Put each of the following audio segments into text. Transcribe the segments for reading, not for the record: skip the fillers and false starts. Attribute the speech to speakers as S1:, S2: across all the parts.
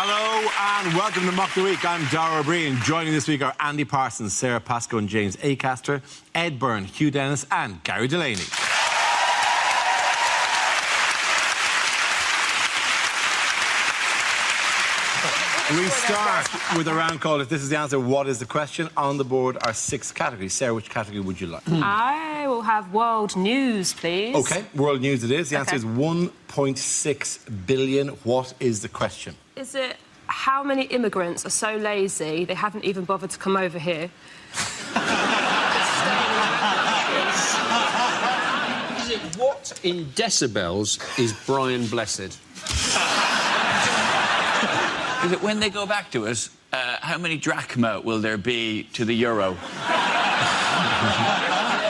S1: Hello and welcome to Mock the Week. I'm Dara O'Brien. Joining this week are Andy Parsons, Sarah Pascoe and James Acaster, Ed Byrne, Hugh Dennis and Gary Delaney. We start with a round call. If this is the answer, what is the question? On the board are 6 categories. Sarah, which category would you like?
S2: I will have world news, please.
S1: OK, world news it is. The answer is 1.6 billion. What is the question?
S2: Is it how many immigrants are so lazy they haven't even bothered to come over here?
S3: Is it what in decibels is Brian Blessed?
S4: Is it when they go back to us, how many drachma will there be to the euro?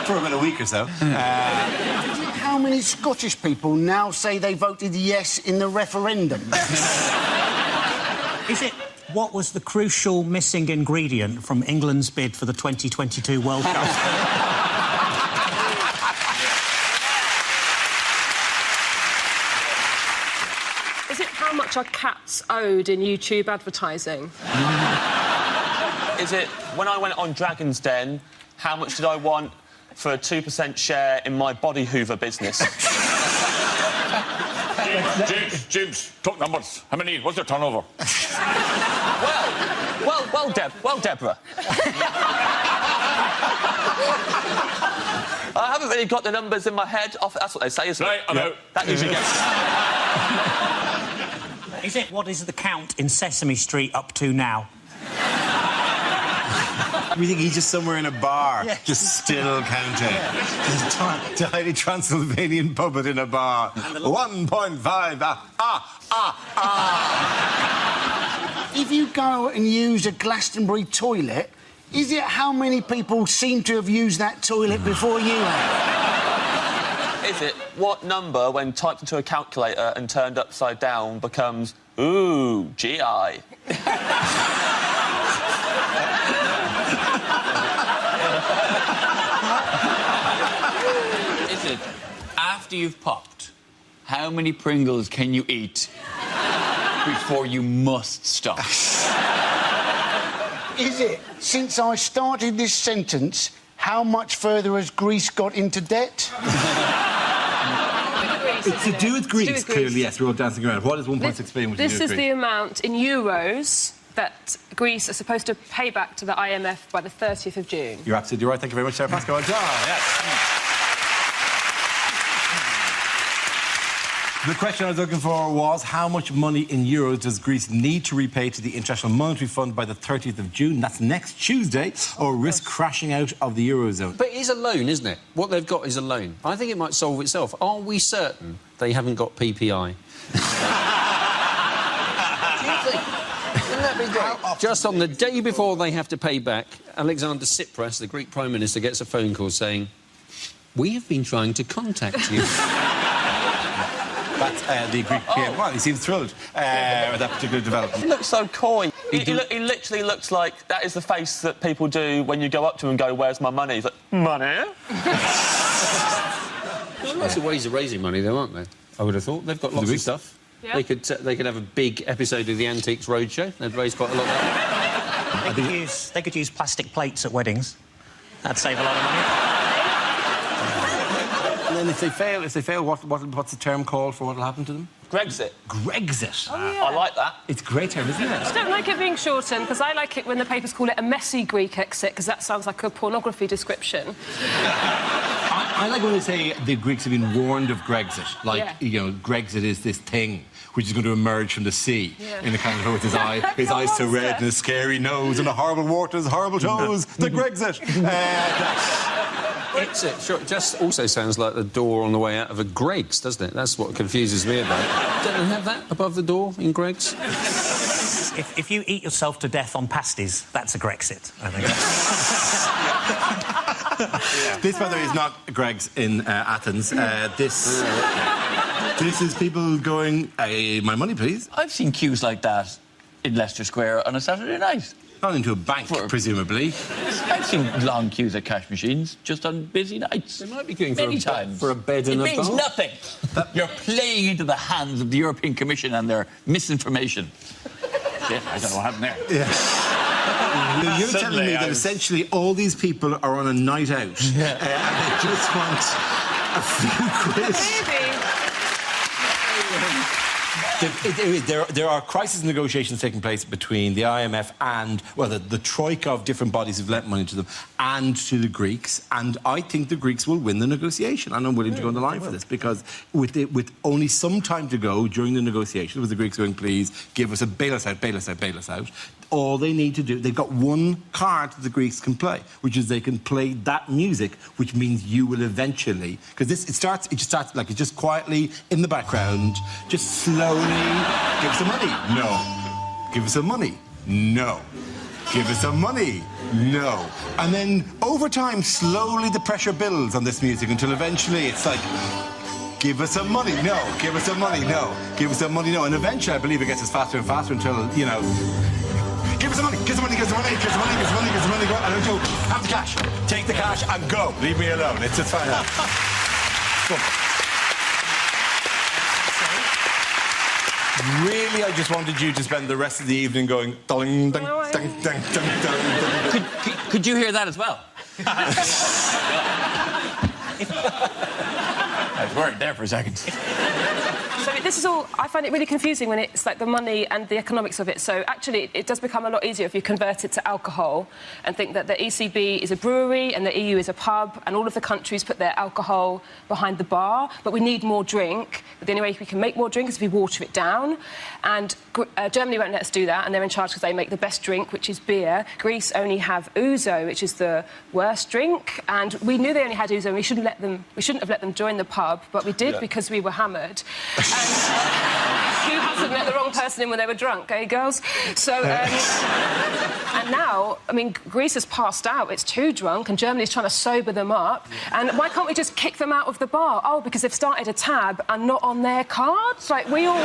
S1: For about a week or so.
S5: How many Scottish people now say they voted yes in the referendum?
S6: Is it what was the crucial missing ingredient from England's bid for the 2022 World Cup?
S2: Is it how much are cats owed in YouTube advertising?
S7: Is it when I went on Dragon's Den, how much did I want for a 2% share in my body hoover business?
S8: James, talk numbers. How many? What's your turnover?
S7: Well, Deborah. I haven't really got the numbers in my head. That's what they say, isn't it?
S8: Right, I'm out.
S7: That usually gets...
S6: Is it what is the count in Sesame Street up to now?
S1: We think he's just somewhere in a bar,
S6: Yeah.
S1: just still counting. Tiny Transylvanian puppet in a bar. 1.5.
S5: If you go and use a Glastonbury toilet, is it how many people seem to have used that toilet before you have?
S7: Is it what number, when typed into a calculator and turned upside down, becomes, ooh, GI?
S4: Is it after you've popped, how many Pringles can you eat before you must stop?
S5: Is it, since I started this sentence, how much further has Greece got into debt?
S1: It's to do with Greece, clearly, yes, we're all dancing around. What is 1.6 billion?
S2: This is the amount in euros that Greece are supposed to pay back to the IMF by the 30th of June.
S1: You're absolutely right. Thank you very much, Sarah Pascoe. Well done. Yes. The question I was looking for was how much money in euros does Greece need to repay to the International Monetary Fund by the 30th of June? That's next Tuesday, or risk crashing out of the Eurozone.
S3: But it is a loan, isn't it? What they've got is a loan. I think it might solve itself. Are we certain they haven't got PPI? Wouldn't that be great? Just on the day before they have to pay back, Alexander Tsipras, the Greek Prime Minister, gets a phone call saying, "We have been trying to contact you."
S1: That's the Greek PM. Well, he seems thrilled with that particular development.
S7: He looks so coy. He literally looks like that is the face that people do when you go up to him and go, "Where's my money?" He's like, "Money?"
S3: There's lots of ways of raising money, though, aren't there? I would have thought. They've got lots of stuff.
S2: Yeah.
S3: They could have a big episode of the Antiques Roadshow. They'd raise quite a lot of money.
S6: They could use plastic plates at weddings. That'd save a lot of money.
S1: And then if they fail, what's the term called for what will happen to them?
S7: Grexit.
S1: Grexit.
S2: Oh, yeah.
S7: I like that.
S1: It's a great term, isn't it?
S2: I don't like it being shortened, because I like it when the papers call it a messy Greek exit, because that sounds like a pornography description.
S1: I like when they say the Greeks have been warned of Grexit. Like, you know, Grexit is this thing which is going to emerge from the sea in the kind of with his eyes so red and a scary nose and a horrible waters, horrible toes. The Grexit.
S3: It just also sounds like the door on the way out of a Greggs, doesn't it? That's what confuses me about it. Don't they have that above the door in Greggs?
S6: If you eat yourself to death on pasties, that's a Grexit, I think.
S1: This, by the way, is not Greg's in Athens. This is people going, my money, please.
S4: I've seen queues like that in Leicester Square on a Saturday night.
S1: Not into a bank, presumably.
S4: I've seen long queues at cash machines just on busy nights.
S3: They might be going
S4: many times.
S3: for a bed and a
S4: It means
S3: bath.
S4: nothing. You're playing into the hands of the European Commission and their misinformation.
S8: Shit, I don't know what happened there.
S1: You're telling me that essentially all these people are on a night out and they just want a few quid. There are crisis negotiations taking place between the IMF and, well, the troika of different bodies who've lent money to them and to the Greeks, and I think the Greeks will win the negotiation, and I'm willing to go on the line for this, because with only some time to go during the negotiations, with the Greeks going, please, give us a bail us out, bail us out, bail us out, all they need to do, they've got one card that the Greeks can play, which is they can play that music, which means you will eventually, because it just starts like it's just quietly in the background, just slowly, give us some money, no. Give us some money, no. Give us some money, no. And then over time, slowly the pressure builds on this music until eventually it's like, give us some money, no. Give us some money, no. Give us some money, no. And eventually, I believe it gets faster and faster until, you know, give us some money, give us some money, give us some money, give us some money, give us some money, give us some money, go on, and go, have the cash. Take the cash and go. Leave me alone. It's fine. Really, I just wanted you to spend the rest of the evening going ding, ding, ding, ding, ding, ding.
S4: Could you hear that as well? I was worried there for a second.
S2: So this is all... I find it really confusing when it's like the money and the economics of it. So actually, it does become a lot easier if you convert it to alcohol and think that the ECB is a brewery and the EU is a pub and all of the countries put their alcohol behind the bar, but we need more drink. But the only way we can make more drink is if we water it down. And Germany won't let us do that, and they're in charge because they make the best drink, which is beer. Greece only have ouzo, which is the worst drink, and we knew they only had ouzo, and we shouldn't have let them join the pub, but we did because we were hammered. Who hasn't let the wrong person in when they were drunk, eh, girls? So, and now, I mean, Greece has passed out, it's too drunk, and Germany's trying to sober them up. And why can't we just kick them out of the bar? Oh, because they've started a tab and not on their cards? Like, we all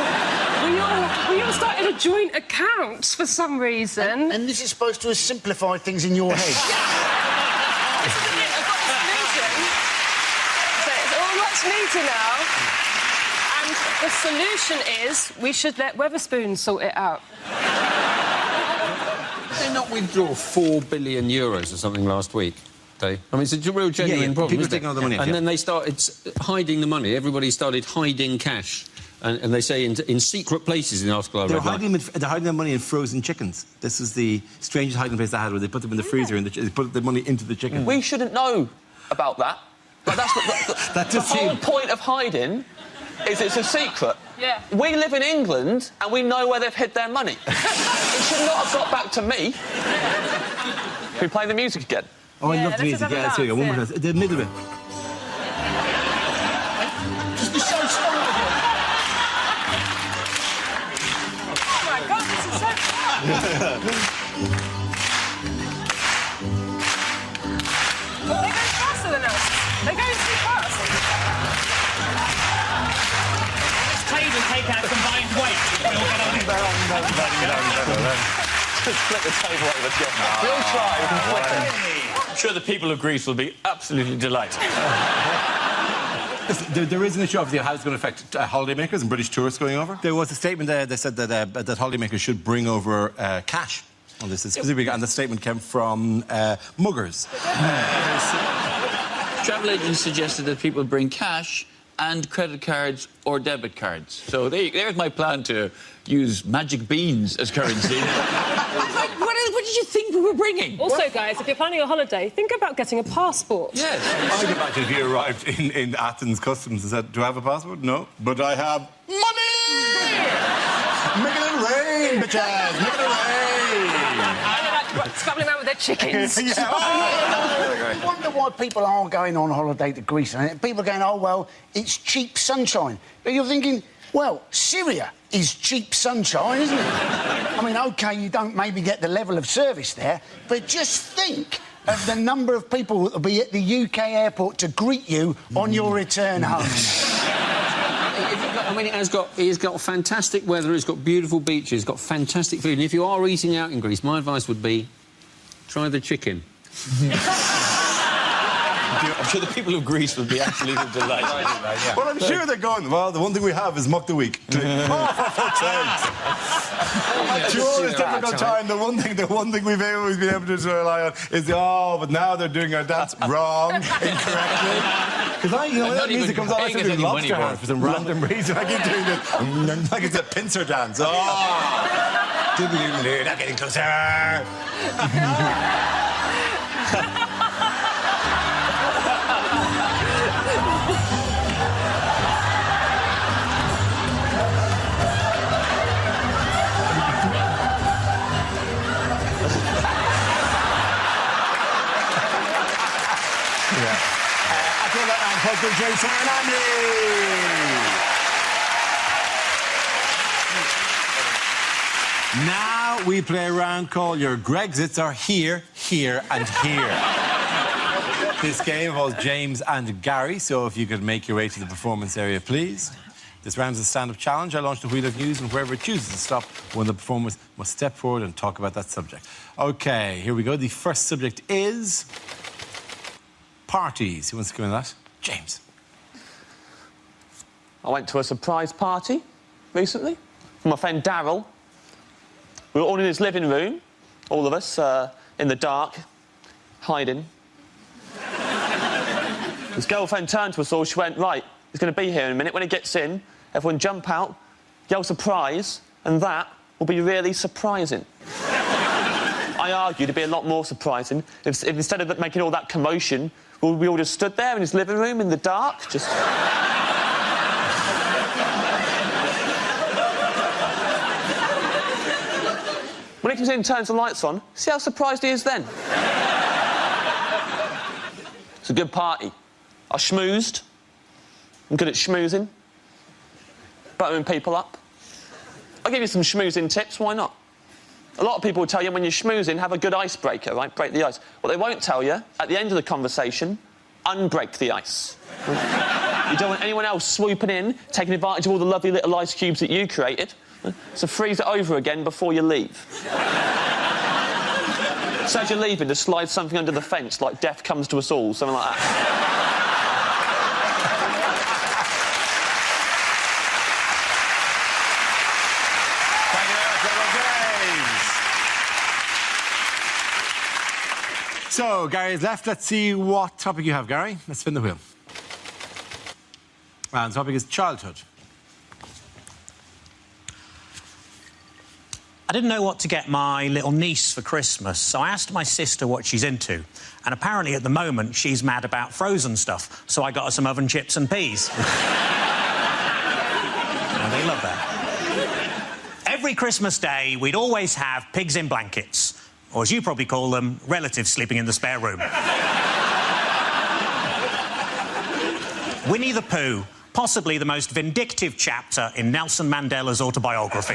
S2: started a joint account for some reason.
S5: And this is supposed to simplify things in your head.
S2: I've got this solution. So it's all much neater now. And the solution is we should let Wetherspoons sort it out.
S3: Did they not withdraw €4 billion or something last week? I mean, it's a real genuine problem.
S1: People taking all the money.
S3: And then they started hiding the money. Everybody started hiding cash. And they say in secret places in the article I read.
S1: They're hiding their money in frozen chickens. This is the strangest hiding place they had, where they put them in the freezer and they put the money into the chicken.
S7: We shouldn't know about that. But that's the whole point of hiding is it's a secret.
S2: Yeah.
S7: We live in England and we know where they've hid their money. It should not have got back to me. Can we play the music again?
S1: Oh, I love the music. Yeah, let's hear it. One more time. The middle bit.
S5: Just be so strong with it.
S2: Oh, my God, this is so... Well, they're going faster than us. They're going too fast.
S6: Table take our combined weight.
S7: Just flip the table over. We'll try. We can flip it.
S8: I'm sure the people of Greece will be absolutely delighted.
S1: There is an issue, obviously, of how it's going to affect holidaymakers and British tourists going over. There was a statement there that said that holidaymakers should bring over cash on this specifically, and the statement came from muggers.
S4: Travel agents suggested that people bring cash and credit cards or debit cards. So there's my plan to use magic beans as currency. What did you think we were bringing?
S2: Also, guys, if you're planning a holiday, think about getting a passport.
S4: Yes.
S1: I can imagine if you arrived in Athens Customs and said, do I have a passport? No. But I have money! Make it rain, bitches! Make it rain!
S2: Scrabbling around with their chickens.
S5: I wonder why people aren't going on holiday to Greece. And people are going, oh, well, it's cheap sunshine. But you're thinking, well, Syria is cheap sunshine, isn't it? I mean, OK, you don't maybe get the level of service there, but just think of the number of people that will be at the UK airport to greet you on your return home.
S3: I mean, it's got fantastic weather, it's got beautiful beaches, it's got fantastic food. And if you are eating out in Greece, my advice would be try the chicken.
S4: I'm sure the people of Greece would be absolutely delighted.
S1: Well, I'm sure they're going, well, the one thing we have is Muck the Week. For fuck's sakes. Through all this difficult time, the one thing we've always been able to rely on is but now they're doing our dance wrong, incorrectly. Because when that music comes on, I start doing lobster hands for some random reason. I keep doing this, like it's a pincer dance. Not getting closer. Jason and Andy. Now we play a round called Your Grexits Are Here, Here and Here. This game involves James and Gary, so if you could make your way to the performance area, please. This round is a stand-up challenge. I launched the Wheel of News, and whoever it chooses to stop, one of the performers must step forward and talk about that subject. OK, here we go. The first subject is parties. Who wants to go in that? James.
S7: I went to a surprise party recently for my friend Daryl. We were all in his living room, all of us, in the dark, hiding. His girlfriend turned to us all, she went, right, he's going to be here in a minute. When he gets in, everyone jump out, yell surprise, and that will be really surprising. I argued it'd be a lot more surprising if instead of making all that commotion, we all just stood there in his living room in the dark, just... When he comes in and turns the lights on, see how surprised he is then? It's a good party. I schmoozed. I'm good at schmoozing. Buttering people up. I'll give you some schmoozing tips, why not? A lot of people will tell you when you're schmoozing, have a good icebreaker, right? Break the ice. What they won't tell you, at the end of the conversation, unbreak the ice. You don't want anyone else swooping in, taking advantage of all the lovely little ice cubes that you created. So freeze it over again before you leave. So as you're leaving, just slide something under the fence, like death comes to us all, something like that.
S1: Thank you very much, James. So, Gary's left. Let's see what topic you have, Gary. Let's spin the wheel. And the topic is childhood.
S6: I didn't know what to get my little niece for Christmas, so I asked my sister what she's into. And apparently, at the moment, she's mad about frozen stuff, so I got her some oven chips and peas. And they love that. Every Christmas Day, we'd always have pigs in blankets, or as you probably call them, relatives sleeping in the spare room. Winnie the Pooh, possibly the most vindictive chapter in Nelson Mandela's autobiography.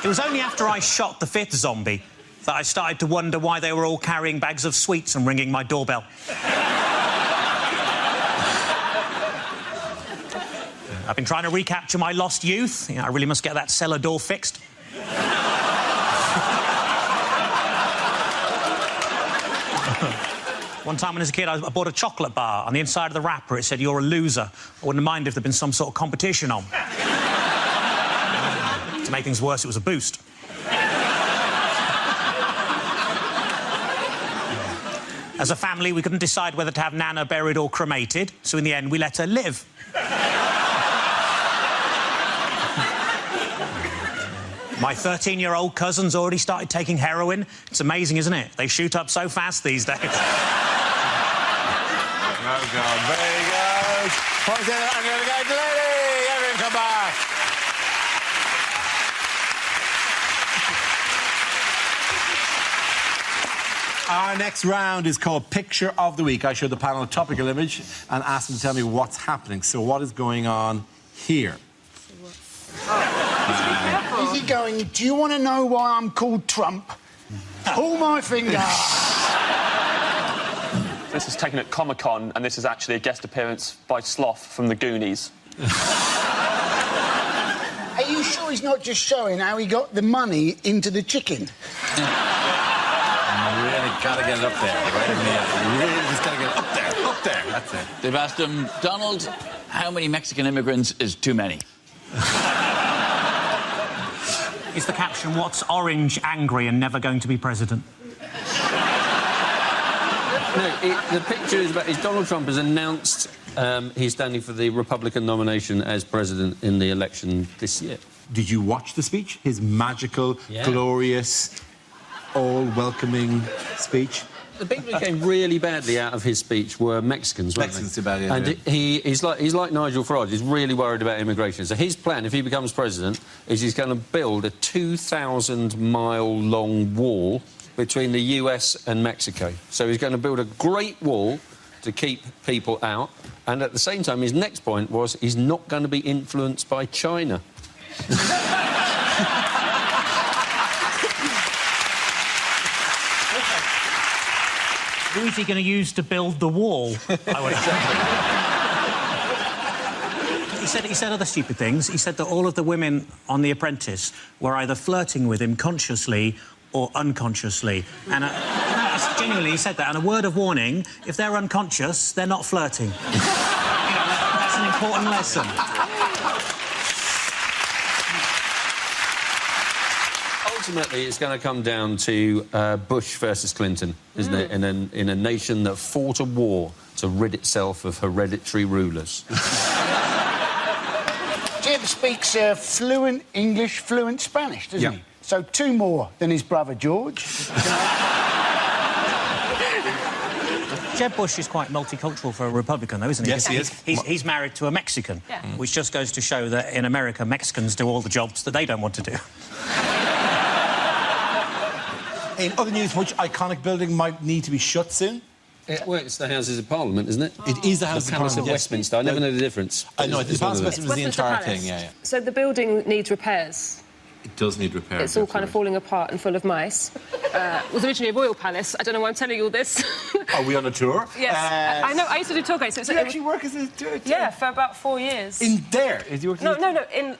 S6: It was only after I shot the 5th zombie that I started to wonder why they were all carrying bags of sweets and ringing my doorbell. I've been trying to recapture my lost youth. I really must get that cellar door fixed. One time when I was a kid, I bought a chocolate bar. On the inside of the wrapper, it said, "You're a loser." I wouldn't have minded if there'd been some sort of competition on. To make things worse, it was a boost. As a family, we couldn't decide whether to have Nana buried or cremated, so in the end, we let her live. My 13-year-old cousin's already started taking heroin. It's amazing, isn't it? They shoot up so fast these days.
S1: Oh, God, very good. Points in, I'm going to go to Lady. Everyone come back. Our next round is called Picture of the Week. I show the panel a topical image and ask them to tell me what's happening. So what is going on here?
S5: Is he going, do you want to know why I'm called Trump? Pull my finger.
S7: This is taken at Comic-Con, and this is actually a guest appearance by Sloth from the Goonies.
S5: Are you sure he's not just showing how he got the money into the chicken?
S1: Really gotta get it up there, right in the eye. You really just gotta get it up there. That's it.
S4: They've asked him, Donald, how many Mexican immigrants is too many?
S6: Is the caption, what's orange, angry and never going to be president?
S3: No, the picture is Donald Trump has announced he's standing for the Republican nomination as president in the election this year.
S1: Did you watch the speech? His magical, glorious, all-welcoming speech?
S3: The people who came really badly out of his speech were Mexicans, weren't they?
S1: Mexicans too bad, yeah.
S3: And he's like Nigel Farage. He's really worried about immigration. So his plan, if he becomes president, is he's going to build a 2,000-mile-long wall between the US and Mexico. So he's going to build a great wall to keep people out. And at the same time, his next point was he's not going to be influenced by China.
S6: Who is he going to use to build the wall? I would He said other stupid things. He said that all of the women on The Apprentice were either flirting with him consciously or unconsciously. And genuinely, he said that. And a word of warning, if they're unconscious, they're not flirting. That's an important lesson.
S3: Ultimately, it's going to come down to Bush versus Clinton, isn't it? In a nation that fought a war to rid itself of hereditary rulers.
S5: Jim speaks fluent English, fluent Spanish, doesn't he? So 2 more than his brother George.
S6: Jeb Bush is quite multicultural for a Republican, though, isn't he?
S1: Yes, he is.
S6: He's married to a Mexican, which just goes to show that in America, Mexicans do all the jobs that they don't want to do.
S1: In other news, which iconic building might need to be shut soon?
S3: Well, it's the Houses of Parliament, isn't it?
S1: It is the House of
S3: Palace
S1: Parliament.
S3: of Westminster. I never know the difference.
S1: I know, the Palace of Westminster was the entire thing,
S2: So the building needs repairs.
S1: It does need repairs.
S2: It's all kind of falling apart and full of mice. It was originally a royal palace. I don't know why I'm telling you all this.
S1: Are we on a tour?
S2: Yes. I know. I used to do tour guides. So
S1: you actually work as a tour?
S2: Yeah, for about 4 years.
S1: In there? Is you working
S2: No,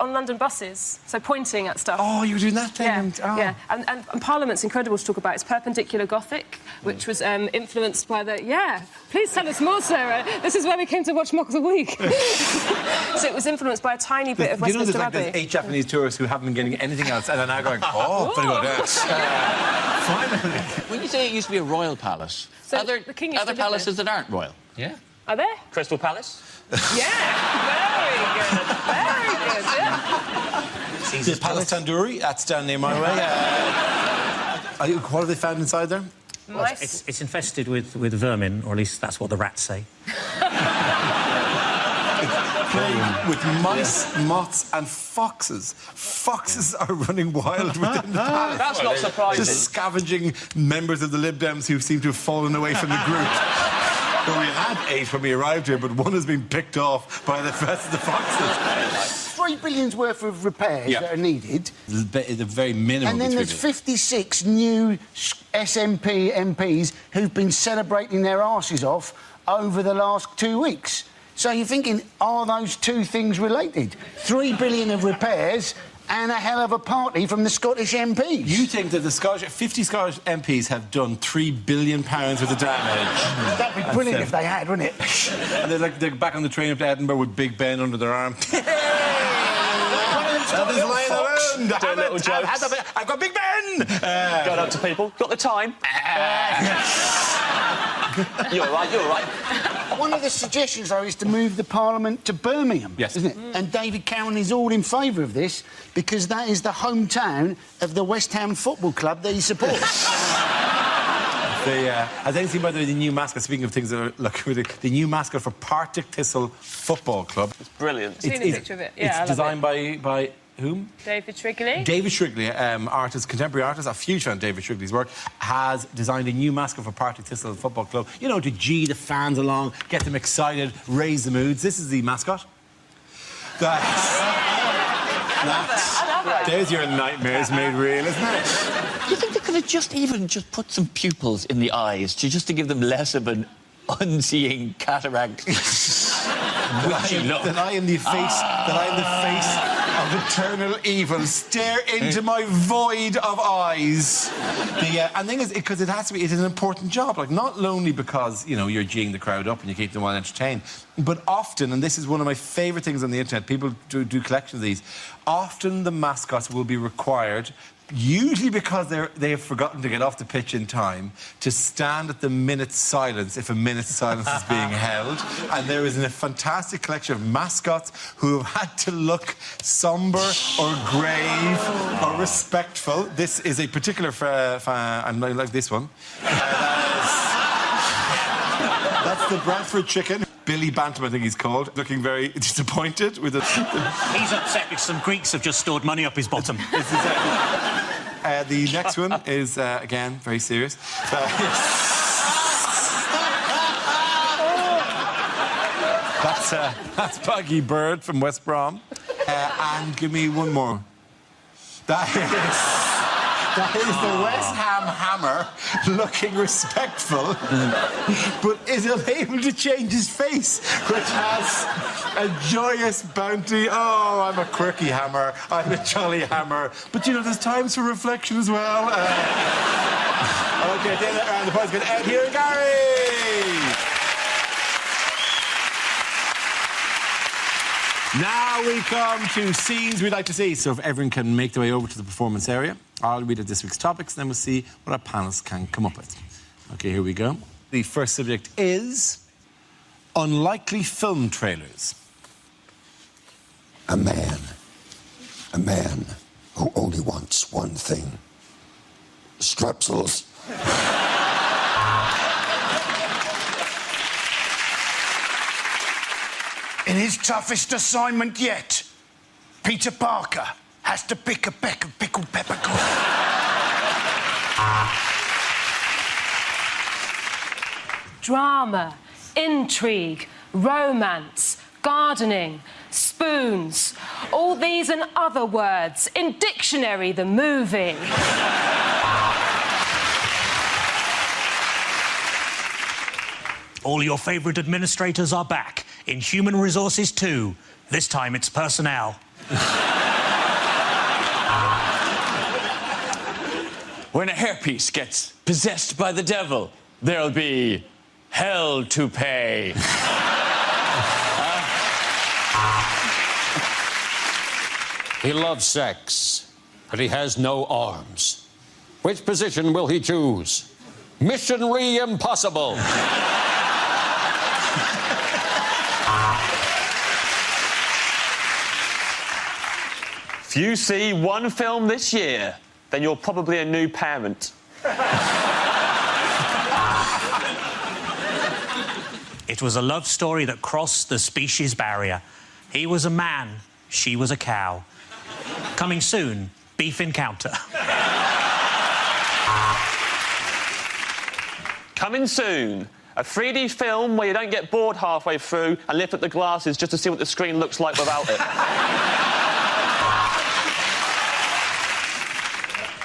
S2: on London buses. So pointing at stuff.
S1: Oh, you were doing that thing?
S2: Yeah. And Parliament's incredible to talk about. It's perpendicular Gothic, which was influenced by the... Yeah. Please tell us more, Sarah. This is where we came to watch Mock of the Week. So it was influenced by a tiny bit of Westminster Abbey.
S1: There's 8 Japanese tourists who haven't been getting anything else and are now going, oh, very good, yes. Finally.
S4: When you say it used to be a royal palace,
S2: So
S4: are there
S2: the king used
S4: other
S2: to live
S4: palaces that aren't royal?
S3: Yeah.
S2: Are there?
S7: Crystal Palace?
S2: Yeah. Very good. Very good. Yeah.
S1: The Palace Tandoori, that's down near my way. What have they found inside there?
S2: Mice.
S6: It's infested with vermin, or at least that's what the rats say.
S1: With mice, moths and foxes. Foxes are running wild within the palace.
S7: That's not surprising.
S1: Just scavenging members of the Lib Dems who seem to have fallen away from the group. Well, we had 8 when we arrived here, but one has been picked off by the rest of the foxes.
S5: 3 billion's worth of repairs that are needed.
S1: The very minimum.
S5: And then there's 56 new SNP MPs who've been celebrating their arses off over the last 2 weeks. So you're thinking, are those 2 things related? 3 billion of repairs and a hell of a party from the Scottish MPs.
S1: You think that the 50 Scottish MPs have done £3 billion worth of damage?
S5: That'd be brilliant if they had, wouldn't it?
S1: And they're back on the train up to Edinburgh with Big Ben under their arm. I've got Big Ben!
S7: Going up to people. Got the time? You're all right.
S5: One of the suggestions, though, is to move the Parliament to Birmingham, isn't it? And David Cameron is all in favour of this because that is the hometown of the West Ham Football Club that he supports.
S1: Has anyone seen, by the way, the new mascot? Speaking of things that are the new mascot for Partick Thistle Football Club.
S7: It's brilliant.
S2: I've seen a picture of it. Yeah,
S1: it's designed by whom?
S2: David Shrigley.
S1: David Shrigley, contemporary artist, a huge fan of David Shrigley's work, has designed a new mascot for Partick Thistle Football Club. You know, to G the fans along, get them excited, raise the moods. This is the mascot. There's your nightmares made real, isn't it?
S4: Do you think they could have just put some pupils in the eyes to give them less of an unseeing cataract?
S1: The eye in the face of of eternal evil stare into my void of eyes. And the thing is, because it has to be, it is an important job. Like, not only because, you know, you're geeing the crowd up and you keep them well entertained, but often, and this is one of my favourite things on the internet, people do collections of these, often the mascots will be required, usually because they have forgotten to get off the pitch in time, to stand at the minute's silence if a minute's silence is being held. And there is a fantastic collection of mascots who have had to look sombre or grave or respectful. This is a particular and I like this one. That's the Bradford chicken. Billy Bantam, I think he's called, looking very disappointed with it.
S6: He's upset because some Greeks have just stored money up his bottom.
S1: The next one is, again, very serious. That's Buggy Bird from West Brom. And give me one more. That is the West Ham Hammer, looking respectful, but is unable to change his face, which has a joyous bounty. Oh, I'm a quirky hammer, I'm a jolly hammer. But, you know, there's times for reflection as well. OK, then around the point's going to Ed here, Gary! Now we come to scenes we'd like to see. So if everyone can make their way over to the performance area, I'll read out this week's topics, then we'll see what our panelists can come up with. OK, here we go. The first subject is unlikely film trailers.
S9: A man who only wants one thing. Strepsils.
S5: In his toughest assignment yet, Peter Parker has to pick a peck of pickled peppercorn.
S2: Drama, intrigue, romance, gardening, spoons. All these and other words in Dictionary the movie.
S6: All your favourite administrators are back in Human Resources 2. This time it's personnel.
S4: When a hairpiece gets possessed by the devil, there'll be hell to pay.
S3: He loves sex, but he has no arms. Which position will he choose? Missionary impossible.
S7: If you see one film this year, then you're probably a new parent.
S6: It was a love story that crossed the species barrier. He was a man, she was a cow. Coming soon, Beef Encounter.
S7: Coming soon, a 3D film where you don't get bored halfway through and lift up the glasses just to see what the screen looks like without it.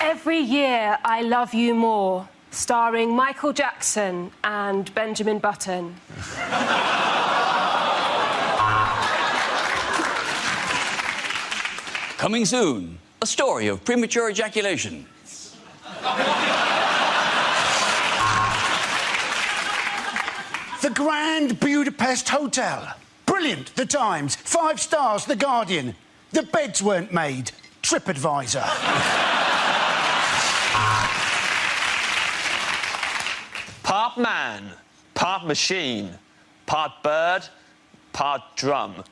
S2: Every Year I Love You More, starring Michael Jackson and Benjamin Button.
S4: Coming soon, a story of premature ejaculation.
S5: The Grand Budapest Hotel. Brilliant, The Times. 5 stars, The Guardian. The beds weren't made, TripAdvisor.
S7: Part man, part machine, part bird, part drum.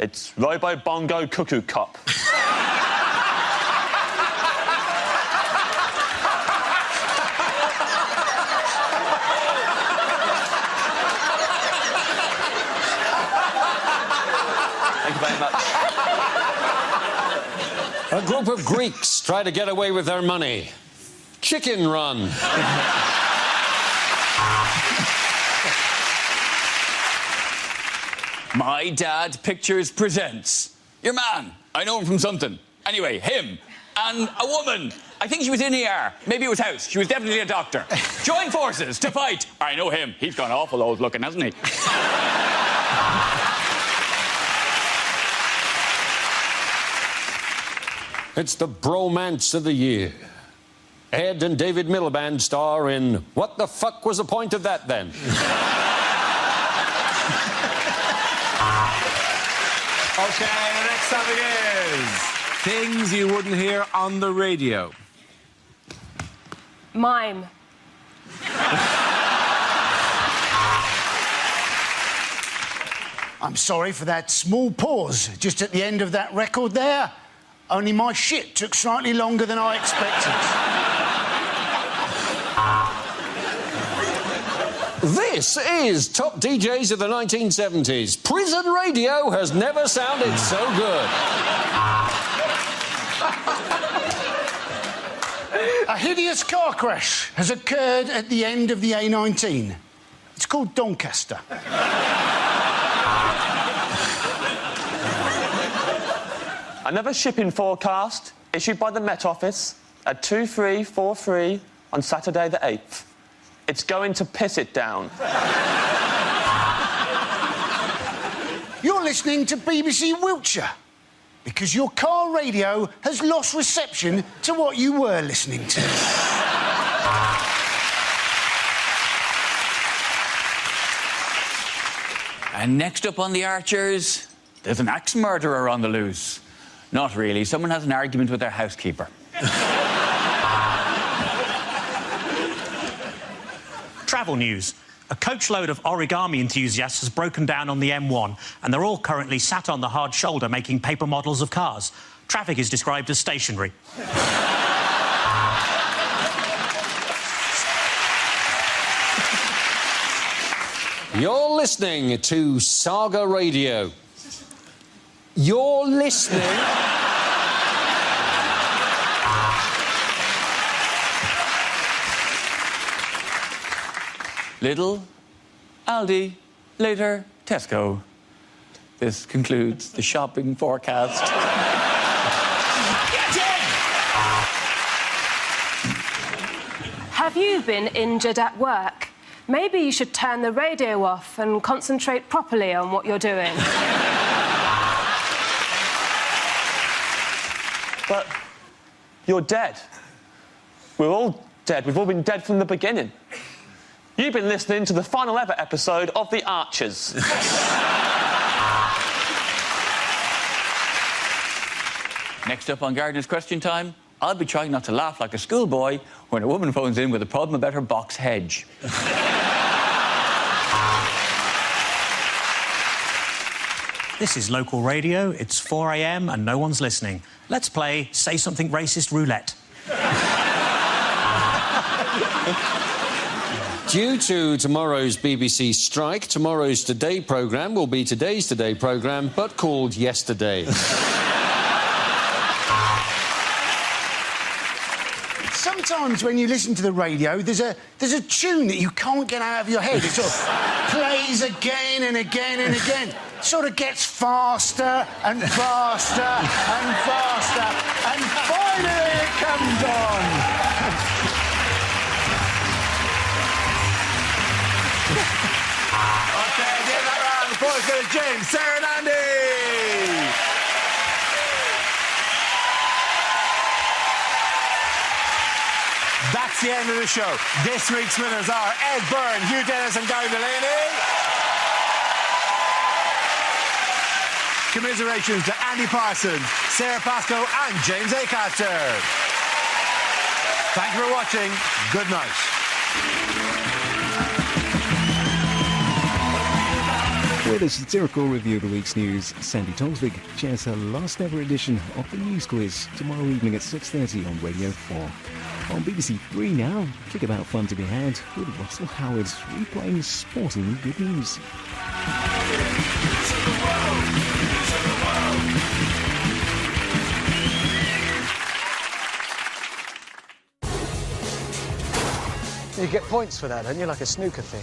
S7: It's Robo Bongo Cuckoo Cop. Thank you very much.
S3: A group of Greeks try to get away with their money. Chicken Run.
S4: My Dad Pictures presents. Your man. I know him from something. Anyway, him and a woman. I think she was in ER. Maybe it was House. She was definitely a doctor. Join forces to fight. I know him. He's gone awful old looking, hasn't he?
S10: It's the bromance of the year. Ed and David Miliband star in What the Fuck Was the Point of That, Then?
S1: OK, the next topic is things you wouldn't hear on the radio.
S2: Mime.
S5: I'm sorry for that small pause just at the end of that record there. Only my shit took slightly longer than I expected.
S10: This is Top DJs of the 1970s. Prison radio has never sounded so good.
S5: A hideous car crash has occurred at the end of the A19. It's called Doncaster.
S7: Another shipping forecast issued by the Met Office at 23:43 on Saturday the 8th. It's going to piss it down.
S5: You're listening to BBC Wiltshire because your car radio has lost reception to what you were listening to.
S4: And next up on the Archers, there's an axe murderer on the loose. Not really. Someone has an argument with their housekeeper.
S6: Travel news. A coachload of origami enthusiasts has broken down on the M1, and they're all currently sat on the hard shoulder making paper models of cars. Traffic is described as stationary.
S10: You're listening to Saga Radio. You're listening...
S4: Lidl, Aldi, later Tesco. This concludes the shopping forecast.
S2: Have you been injured at work? Maybe you should turn the radio off and concentrate properly on what you're doing.
S7: But you're dead. We're all dead. We've all been dead from the beginning. You've been listening to the final ever episode of The Archers.
S4: Next up on Gardener's Question Time, I'll be trying not to laugh like a schoolboy when a woman phones in with a problem about her box hedge.
S6: This is local radio, it's 4 a.m. and no one's listening. Let's play Say Something Racist Roulette.
S10: Due to tomorrow's BBC strike, tomorrow's Today programme will be today's Today programme, but called Yesterday.
S5: Sometimes when you listen to the radio, there's a tune that you can't get out of your head. It sort of plays again and again and again. Sort of gets faster and faster and faster, and finally it comes on.
S1: OK, give that round of applause to James, Sarah and Andy. That's the end of the show. This week's winners are Ed Byrne, Hugh Dennis and Gary Delaney. Commiserations to Andy Parsons, Sarah Pascoe and James Acaster. Thank you for watching. Good night.
S11: With a satirical review of the week's news, Sandy Tolsvig shares her last ever edition of the News Quiz tomorrow evening at 6:30 on Radio 4. On BBC 3 now, kick about fun to be had with Russell Howard replaying sporting good news.
S12: You get points for that, don't you? Like a snooker thing.